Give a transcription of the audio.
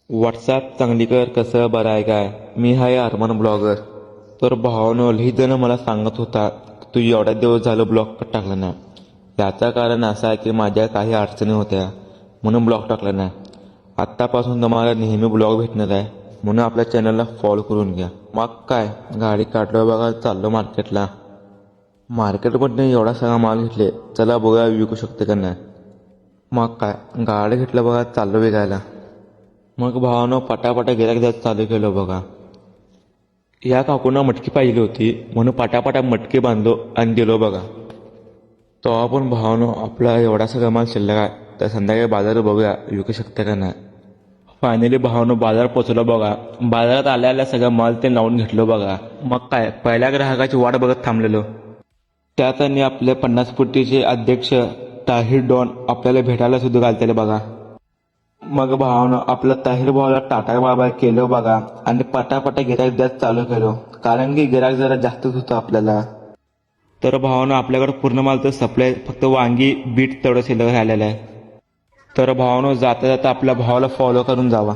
WhatsApp चांगली कर कसं बरं आहे काय. मी हाय अरमान ब्लॉगर. तर भावानं लई जण मला सांगत होता तू एवढ्या दिवस झालं ब्लॉग का टाकला नाही. याचं कारण असं आहे की माझ्या काही अडचणी होत्या म्हणून ब्लॉग टाकला नाही. आत्तापासून तुम्हाला नेहमी ब्लॉग भेटणार आहे म्हणून आपल्या चॅनलला फॉलो करून घ्या. मग काय गाडी काढलो बघा चाललो मार्केटला. मार्केटमधनं एवढा सगळा माल घेतले चला बघा विकू शकते का नाही. मग काय गाडी घेतलं बघा चाललो विकायला. मग भावानं पटापटा गिऱ्हाईक द्यायला चालू केलं बघा. या काकूंना मटकी पाहिली होती म्हणून पटापटा मटकी बांधलो आणि दिलो बघा. तेव्हा पण भावानं आपला एवढा सगळा माल शिल्लक आहे तर संध्याकाळी बाजारात बघूया विकू शकते का नाही. फायनली भावानं बाजार पोचलो बघा. बाजारात आल्या सगळा माल ते लावून घेतलो बघा. मग काय पहिल्या ग्राहकाची वाट बघत थांबलेलो. त्यात आणि आपले 50 फुटीचे अध्यक्ष ताहिर डॉन आपल्याला भेटायला सुद्धा घालतेले बघा. मग भावानं आपलं ताहिर भावाला टाटा बाबा केलं बघा आणि पटापटा गिऱ्हाईक द्यायला चालू केलो कारण की गिऱ्हाईक जरा जास्तच होतं आपल्याला. तर भावानं आपल्याकडे पूर्ण माल तर सप्लाय फक्त वांगी बीट तेवढं शिल्लक राहिलेलं आहे. तर भावानं जाता जाता आपल्या भावाला फॉलो करून जावा.